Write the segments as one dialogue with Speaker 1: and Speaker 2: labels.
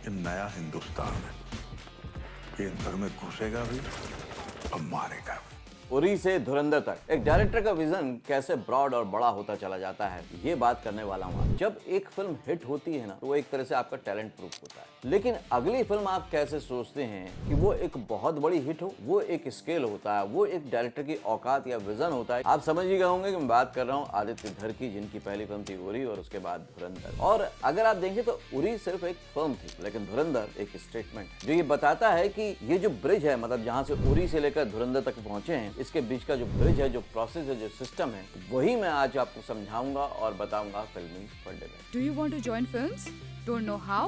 Speaker 1: ये नया हिंदुस्तान है, ये अंदर में घुसेगा भी और मारेगा भी।
Speaker 2: उरी से धुरंधर तक एक डायरेक्टर का विजन कैसे ब्रॉड और बड़ा होता चला जाता है, ये बात करने वाला हूँ। जब एक फिल्म हिट होती है ना, तो वो एक तरह से आपका टैलेंट प्रूफ होता है। लेकिन अगली फिल्म आप कैसे सोचते हैं कि वो एक बहुत बड़ी हिट हो, वो एक स्केल होता है, वो एक डायरेक्टर की औकात या विजन होता है। आप समझ ही गए होंगे कि मैं बात कर रहा हूँ आदित्य धर की, जिनकी पहली फिल्म थी उरी और उसके बाद धुरंधर। और अगर आप देखें तो उरी सिर्फ एक फिल्म थी, लेकिन धुरंधर एक स्टेटमेंट है जो ये बताता है कि ये जो ब्रिज है, मतलब जहाँ से उरी से लेकर धुरंधर तक पहुंचे हैं, इसके बीच का जो ब्रिज है, जो प्रोसेस है, जो सिस्टम है, वही मैं आज आपको समझाऊंगा और बताऊंगा फिल्मी फंडे में।
Speaker 3: Do you want to join films? Don't know how?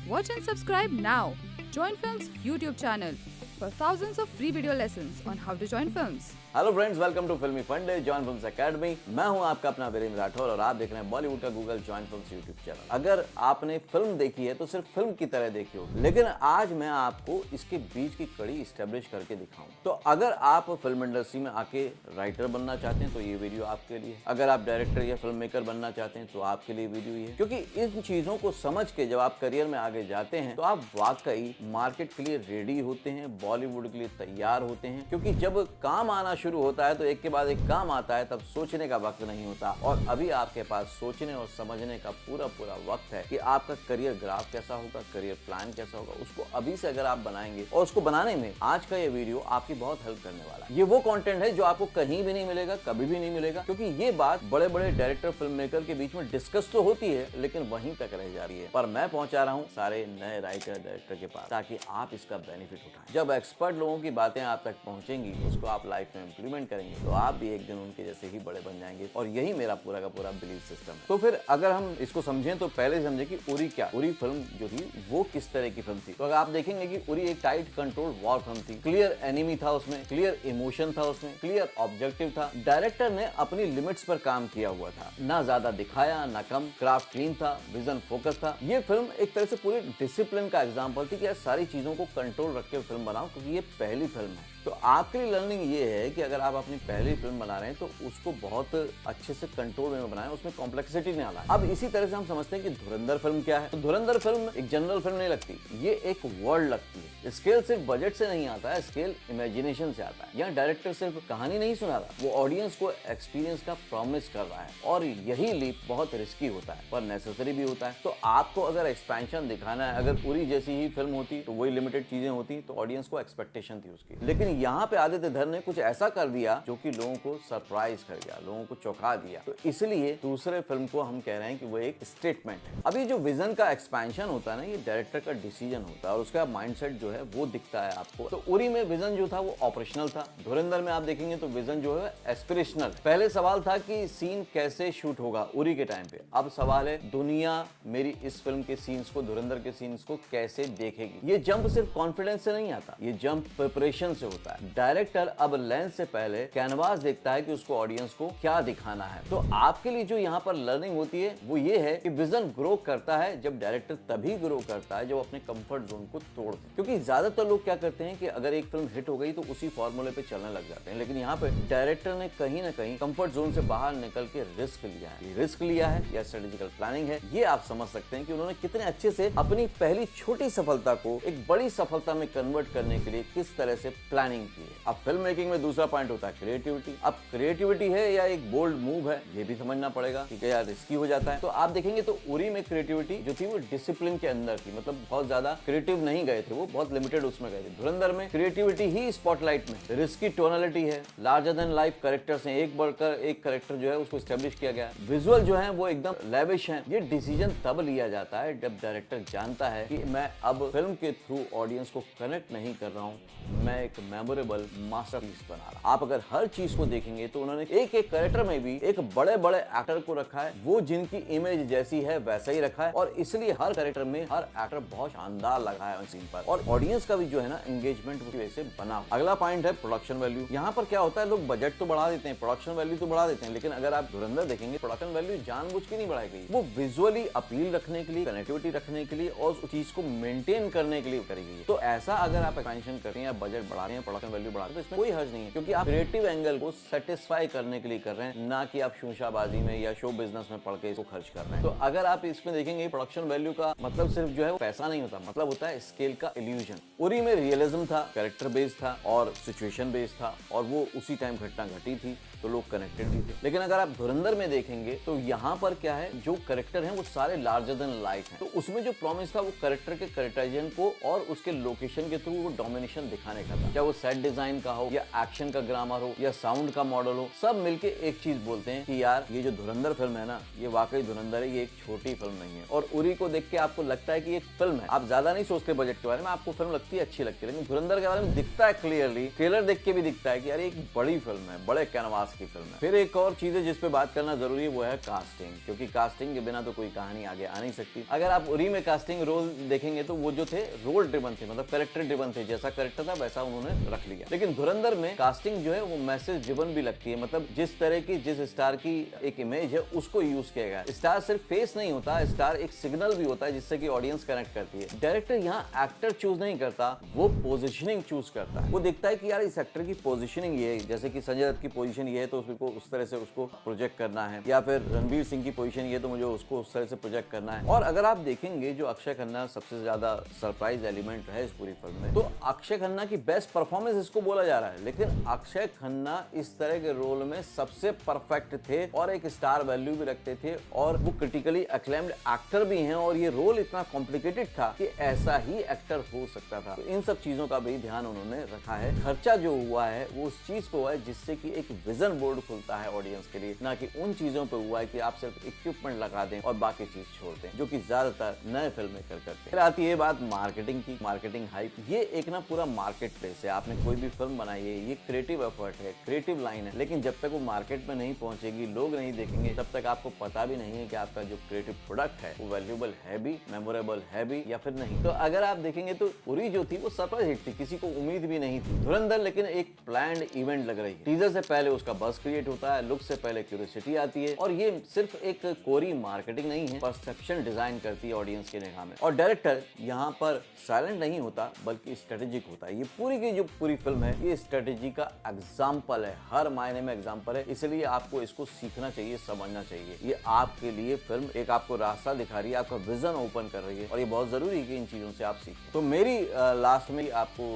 Speaker 3: Watch and subscribe now. Join Films YouTube channel for thousands of free video lessons on how to join films.
Speaker 2: Hello friends, welcome to Filmy Funde, join films academy. मैं हूं आपका अपना वीरेंद्र राठौर और आप देख रहे हैं बॉलीवुड का Google join films YouTube channel. अगर आपने फिल्म देखी है तो सिर्फ फिल्म की तरह देखी होगी, लेकिन आज मैं आपको इसके बीच की कड़ी स्टैब्लिश करके दिखाऊं। तो अगर आप फिल्म इंडस्ट्री में आके राइटर बनना चाहते हैं तो ये वीडियो आपके लिए। अगर आप डायरेक्टर या फिल्म मेकर बनना चाहते हैं तो आपके लिए वीडियो ये है, क्योंकि इन चीजों को समझ के जब आप करियर में आगे जाते हैं तो आप वाकई मार्केट के लिए रेडी होते हैं, बॉलीवुड के लिए तैयार होते हैं। क्योंकि जब काम आना शुरू होता है तो एक के बाद एक काम आता है, तब सोचने का वक्त नहीं होता। और अभी आपके पास सोचने और समझने का पूरा वक्त है कि आपका करियर ग्राफ कैसा होगा, करियर प्लान कैसा होगा। उसको अभी से अगर आप बनाएंगे, और उसको बनाने में आज का ये वीडियो आपकी बहुत हेल्प करने वाला है। ये वो कंटेंट है जो आपको कहीं भी नहीं मिलेगा, कभी भी नहीं मिलेगा, क्योंकि ये बात बड़े बड़े डायरेक्टर फिल्म मेकर के बीच में डिस्कस तो होती है, लेकिन वहीं तक रह जा रही है। पर मैं पहुंचा रहा हूँ सारे नए राइटर डायरेक्टर के पास, ताकि आप इसका बेनिफिट उठाएं। जब एक्सपर्ट लोगों की बातें आप तक पहुंचेंगी, उसको आप लाइफ में इंप्लीमेंट करेंगे, तो आप भी एक दिन उनके जैसे ही बड़े बन जाएंगे। और यही मेरा पूरा का पूरा बिलीफ सिस्टम है। तो फिर अगर हम इसको समझें तो पहले समझें कि उरी क्या, उरी फिल्म जो थी वो किस तरह की फिल्म थी। तो अगर आप देखेंगे कि उरी एक टाइट कंट्रोल वॉर फिल्म थी। क्लियर एनिमी था उसमें, क्लियर इमोशन था उसमें, क्लियर ऑब्जेक्टिव था। डायरेक्टर ने अपनी लिमिट्स पर काम किया हुआ था, ना ज्यादा दिखाया ना कम। क्राफ्ट क्लीन था, विजन फोकस था। ये फिल्म एक तरह से पूरी डिसिप्लिन का एग्जाम्पल थी कि यार सारी चीजों को कंट्रोल रख के फिल्म बनाओ, क्योंकि ये पहली फिल्म है। तो आपके लिए लर्निंग ये है कि अगर आप अपनी पहली फिल्म बना रहे हैं तो उसको बहुत अच्छे से कंट्रोल में बनाएं, उसमें कॉम्प्लेक्सिटी नहीं आना है। अब इसी तरह से हम समझते हैं कि धुरंधर फिल्म क्या है। तो धुरंधर फिल्म एक जनरल फिल्म नहीं लगती, ये एक वर्ल्ड लगती है। स्केल सिर्फ बजट से नहीं आता है, स्केल इमेजिनेशन से आता है। यहाँ डायरेक्टर सिर्फ कहानी नहीं सुना रहा, वो ऑडियंस को एक्सपीरियंस का प्रॉमिस कर रहा है। और यही लीप बहुत रिस्की होता है, पर नेसेसरी भी होता है। तो आपको अगर एक्सपेंशन दिखाना है, अगर उरी जैसी ही फिल्म होती तो वही लिमिटेड चीजें होती, तो ऑडियंस को एक्सपेक्टेशन थी उसकी। लेकिन यहाँ पे आदित्य धर ने कुछ ऐसा कर दिया जो कि लोगों को सरप्राइज कर गया, लोगों को चौंका दिया। तो इसलिए दूसरे फिल्म को हम कह रहे हैं कि वो एक स्टेटमेंट है। अभी जो विजन का एक्सपेंशन होता है ना, ये डायरेक्टर का डिसीजन होता है और उसका माइंडसेट जो है वो दिखता है आपको। तो उरी में विजन जो था वो ऑपरेशनल था। धुरंधर में आप देखेंगे तो विजन जो है एस्पिरेशनल। पहले सवाल था कि सीन कैसे शूट होगा उरी के टाइम पे, अब सवाल है दुनिया मेरी इस फिल्म के सीन्स को, धुरंधर के सीन्स को कैसे देखेगी। ये जंप सिर्फ कॉन्फिडेंस से नहीं आता, ये जंप प्रिपरेशन से होता है। डायरेक्टर अब लेंस से पहले कैनवास देखता है कि उसको ऑडियंस को क्या दिखाना है। तो आपके लिए जो यहाँ पर लर्निंग होती है वो ये है कि विजन ग्रो करता है जब डायरेक्टर तभी ग्रो करता है जब अपने कंफर्ट जोन को तोड़ दे। क्योंकि ज्यादातर लोग क्या करते हैं कि अगर एक फिल्म हिट हो गई तो उसी फॉर्मूले पे चलने लग जाते हैं, लेकिन यहाँ पे डायरेक्टर ने कहीं ना कहीं कंफर्ट जोन से बाहर निकल के रिस्क लिया है। रिस्क लिया है या स्ट्रेटेजिकल प्लानिंग है, ये आप समझ सकते हैं कि उन्होंने कितने अच्छे से अपनी पहली छोटी सफलता को एक बड़ी सफलता में कन्वर्ट करने के लिए किस तरह से प्लानिंग की है। अब फिल्म मेकिंग में दूसरा पॉइंट होता है क्रिएटिविटी। अब क्रिएटिविटी है या एक बोल्ड मूव है, ये भी समझना पड़ेगा, ठीक है यार, रिस्की हो जाता है। तो आप देखेंगे तो उरी में क्रिएटिविटी जो थी वो डिसिप्लिन के अंदर थी, मतलब बहुत ज्यादा क्रिएटिव नहीं गए थे, वो बहुत लिमिटेड उसमें गए थे। धुरंधर में क्रिएटिविटी ही स्पॉटलाइट में, रिस्की टोनलिटी है, लार्जर देन लाइफ कैरेक्टर्स हैं, एक बढ़कर एक कैरेक्टर जो है उसको एस्टेब्लिश किया गया है। विजुअल जो है वो एकदम लेविश है। ये डिसीजन तब लिया जाता है जब डायरेक्टर जानता है कि मैं अब फिल्म के थ्रू ऑडियंस को कनेक्ट नहीं कर रहा हूँ, मैं एक मेमोरेबल मास्टरपीस बना रहा। आप अगर हर चीज को देखेंगे तो उन्होंने एक एक कैरेक्टर में भी एक बड़े बड़े एक्टर को रखा है, वो जिनकी इमेज जैसी है वैसा ही रखा है, और इसलिए हर कैरेक्टर में हर एक्टर बहुत शानदार लगा है सीन पर, और ऑडियंस का भी जो है ना एंगेजमेंट उसकी वजह से बना। अगला पॉइंट है प्रोडक्शन वैल्यू। यहाँ पर क्या होता है, लोग बजट तो बढ़ा देते हैं, प्रोडक्शन वैल्यू तो बढ़ा देते हैं, लेकिन अगर आप धुरंधर देखेंगे प्रोडक्शन वैल्यू जानबूझ के नहीं बढ़ाई गई, वो विजुअली अपील रखने के लिए, कनेक्टिविटी रखने के लिए और उस चीज को मेंटेन करने के लिए करी गई है। तो ऐसा अगर आप एक्सपेंशन कर रहे हैं या बजट बढ़ा रहे हैं, प्रोडक्शन वैल्यू बढ़ा रहे हैं, तो इसमें कोई हर्ज नहीं है, क्योंकि आप क्रिएटिव एंगल को सेटिस्फाई करने के लिए कर रहे हैं, ना कि आप शूशाबाजी में या शो बिजनेस में पढ़ के इसको खर्च कर रहे हैं। तो अगर आप इसमें देखेंगे प्रोडक्शन वैल्यू का मतलब सिर्फ जो है पैसा नहीं होता, मतलब होता है स्केल का इल्यूजन। उरी में रियलिज्म था, कैरेक्टर बेस्ड था और सिचुएशन बेस्ड था, और वो उसी टाइम घटना घटी थी तो लोग कनेक्टेड भी थे। लेकिन अगर आप धुरंधर में देखेंगे तो यहाँ पर क्या है, जो कैरेक्टर हैं वो सारे लार्जर देन लाइफ हैं। तो उसमें जो प्रॉमिस था वो कैरेक्टर के कैरेक्टराइजेशन को और उसके लोकेशन के थ्रू वो डोमिनेशन दिखाने का था। चाहे वो सेट डिजाइन का हो या एक्शन का ग्रामर हो या साउंड का मॉडल हो, सब मिलके एक चीज बोलते हैं कि यार ये जो धुरंधर फिल्म है ना, ये वाकई धुरंधर है, ये एक छोटी फिल्म नहीं है। और उरी को देख के आपको लगता है कि एक फिल्म है, आप ज्यादा नहीं सोचते बजट के बारे में, आपको फिल्म लगती है अच्छी लगती है। लेकिन धुरंधर के बारे में दिखता है क्लियरली, ट्रेलर देख के भी दिखता है कि यार एक बड़ी फिल्म है, बड़े कैनवास की फिल्म है। फिर एक और चीज है जिस पे बात करना जरूरी है, वो है कास्टिंग, क्योंकि कास्टिंग के बिना तो कोई कहानी आगे आ नहीं सकती। अगर आप उरी में कास्टिंग रोल देखेंगे तो वो जो थे रोल ड्रिवन थे, मतलब कैरेक्टर ड्रिवन थे, जैसा कैरेक्टर था वैसा उन्होंने रख लिया। लेकिन धुरंधर में कास्टिंग जो है वो मैसेज ड्रिवन भी लगती है, मतलब जिस तरह की जिस स्टार की एक इमेज है उसको यूज किया गया। स्टार सिर्फ फेस नहीं होता, स्टार एक सिग्नल भी होता है जिससे कि ऑडियंस कनेक्ट करती है। डायरेक्टर यहाँ एक्टर चूज नहीं करता, वो पोजिशनिंग चूज करता है। वो देखता है कि यार इस एक्टर की पोजिशनिंग ये है, जैसे कि संजय दत्त की पोजीशन ये है तो उसको उस तरह से उसको प्रोजेक्ट करना है, या फिर रणवीर सिंह की पोजीशन ये तो मुझे उसको उस तरह से प्रोजेक्ट करना है। और अगर आप देखेंगे जो अक्षय खन्ना सबसे ज्यादा सरप्राइज एलिमेंट है इस पूरी फिल्म में, तो अक्षय खन्ना की बेस्ट परफॉर्मेंस इसको बोला जा रहा है। लेकिन अक्षय खन्ना इस तरह के रोल में सबसे परफेक्ट थे और एक स्टार वैल्यू भी रखते थे, और वो क्रिटिकली अक्लेम्ड एक्टर भी हैं, और ये रोल इतना कॉम्प्लिकेटेड था कि ऐसा ही एक्टर हो सकता था। तो इन सब चीजों का भी ध्यान उन्होंने रखा है। खर्चा जो हुआ है वो उस चीज पे हुआ है जिससे कि एक विजन बोर्ड खुलता है ऑडियंस के लिए, ना कि उन चीजों पे हुआ है कि आप सिर्फ इक्विपमेंट लगा दें और बाकी चीज छोड़ दें, जो कि ज्यादातर नए फिल्म मेकर करते हैं। फिर आती है बात मार्केटिंग की, मार्केटिंग हाइप। ये एक ना पूरा मार्केट प्लेस है, आपने कोई भी फिल्म बनाई है, ये क्रिएटिव एफर्ट है, क्रिएटिव लाइन है, लेकिन जब तक वो मार्केट में नहीं पहुंचेगी, लोग नहीं देखेंगे, तब तक आपको पता भी नहीं है कि आपका जो क्रिएटिव प्रोडक्ट है वो वैल्यूएबल है भी, मेमोरेबल है भी या फिर नहीं। तो अगर आप देखेंगे तो उरी जो थी वो सरप्राइज हिट थी, किसी को उम्मीद भी नहीं थी। धुरंधर लेकिन एक प्लान्ड इवेंट लग रही है। टीजर से पहले उसका बस क्रिएट होता है, लुक से पहले क्यूरियोसिटी आती है, और ये सिर्फ एक कोरी मार्केटिंग नहीं है, परसेप्शन डिजाइन करती है ऑडियंस के निगाह में। और डायरेक्टर यहाँ पर साइलेंट नहीं होता बल्कि स्ट्रेटेजिक होता है। ये पूरी की जो पूरी फिल्म है ये स्ट्रेटेजी का एग्जाम्पल है, हर मायने में एग्जाम्पल है, इसलिए आपको इसको सीखना चाहिए, समझना चाहिए। ये आपके लिए फिल्म एक आपको रास्ता दिखा रही है, आपका विजन ओपन कर रही है, और ये बहुत जरूरी है कि इन चीजों से आप सीखें। तो मेरी लास्ट में आपको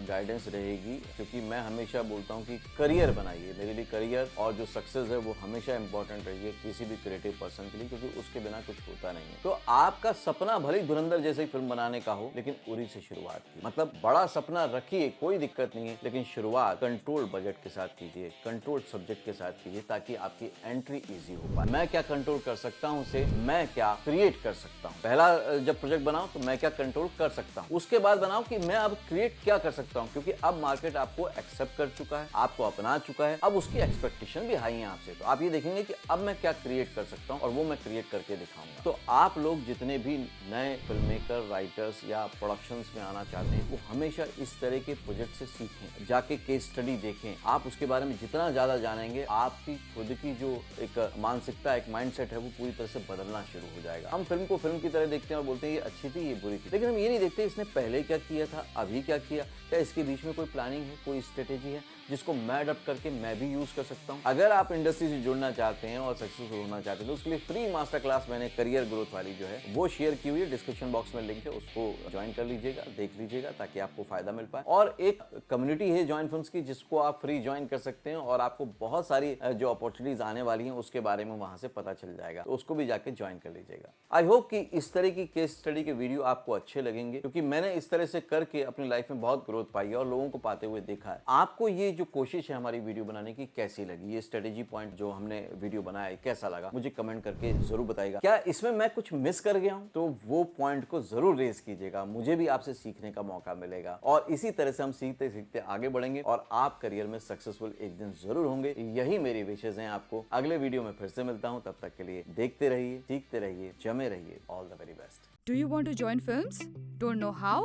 Speaker 2: गाइडेंस रहेगी, क्योंकि मैं हमेशा बोलता हूँ कि करियर बनाइए। मेरे लिए करियर और जो सक्सेस है वो हमेशा इंपॉर्टेंट रही है किसी भी क्रिएटिव पर्सन के लिए, क्योंकि उसके बिना कुछ होता नहीं है। तो आपका सपना भले धुरंधर जैसी फिल्म बनाने का हो, लेकिन उरी से शुरुआत की, मतलब बड़ा सपना रखिए, कोई दिक्कत नहीं है, लेकिन शुरुआत कंट्रोल बजट के साथ कीजिए, कंट्रोल सब्जेक्ट के साथ कीजिए, ताकि आपकी एंट्री इजी हो पाए। मैं क्या कंट्रोल कर सकता हूँ से मैं क्या क्रिएट कर सकता हूँ। पहला जब प्रोजेक्ट बनाओ तो मैं क्या कंट्रोल कर सकता हूँ, उसके बाद बनाओ कि मैं अब क्रिएट क्या कर सकता हूँ, क्योंकि अब मार्केट आपको एक्सेप्ट कर चुका है, आपको अपना चुका है, अब उसकी एक्सपेक्टेशन भी हाई है आपसे। तो आप ये देखेंगे कि अब मैं क्या क्रिएट कर सकता हूँ और वो मैं क्रिएट करके दिखाऊंगा। तो आप लोग जितने भी नए फिल्म मेकर, राइटर्स या प्रोडक्शंस में आना चाहते हैं, वो हमेशा इस तरह के प्रोजेक्ट से सीखें, जाके केस स्टडी देखें। आप उसके बारे में जितना ज्यादा जानेंगे, आपकी खुद की जो एक मानसिकता, एक माइंडसेट है, वो पूरी तरह से बदलना शुरू हो जाएगा। हम फिल्म को फिल्म की तरह देखते हैं और बोलते हैं ये अच्छी थी, ये बुरी थी, लेकिन हम ये नहीं देखते इसने पहले क्या किया था, अभी क्या किया, क्या इसके बीच में कोई प्लानिंग है, कोई स्ट्रेटेजी है जिसको मैं अडॉप्ट करके मैं भी यूज कर सकता हूँ। अगर आप इंडस्ट्री से जुड़ना चाहते हैं और सक्सेसफुल होना चाहते हैं तो उसके लिए फ्री मास्टर क्लास मैंने करियर ग्रोथ वाली जो है वो शेयर की हुई है, डिस्क्रिप्शन बॉक्स में लिंक है, उसको ज्वाइन कर लीजिएगा, देख लीजिएगा, ताकि आपको फायदा मिल पाए। और एक कम्युनिटी है जॉइन फिल्म्स की जिसको आप फ्री ज्वाइन कर सकते हैं, और आपको बहुत सारी जो अपॉर्चुनिटीज आने वाली हैं उसके बारे में वहां से पता चल जाएगा, तो उसको भी जाके ज्वाइन कर लीजिएगा। आई होप कि इस तरह की केस स्टडी के वीडियो आपको अच्छे लगेंगे, क्योंकि मैंने इस तरह से करके अपनी लाइफ में बहुत ग्रोथ पाई है और लोगों को पाते हुए देखा है। आपको ये जो कोशिश है हमारी वीडियो बनाने की कैसी लगी, ये स्ट्रेटेजी पॉइंट जो हमने वीडियो बनाया है कैसा लगा, मुझे कमेंट करके जरूर बताइएगा। क्या इसमें मैं कुछ मिस कर गया हूं तो वो पॉइंट को जरूर रेज कीजिएगा, मुझे भी आपसे सीखने का मौका मिलेगा, और इसी तरह से हम सीखते सीखते आगे बढ़ेंगे और आप करियर में सक्सेसफुल एक दिन जरूर होंगे। यही मेरी विशेष हैं आपको। अगले वीडियो में फिर से मिलता हूं, तब तक के लिए देखते रहिए, सीखते रहिए, जमे रहिए। All the very best.
Speaker 3: Do you want to join films? Don't know how?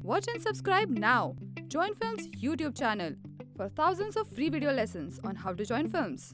Speaker 3: Watch and subscribe now. Join Films YouTube channel for thousands of free video lessons on how to join films.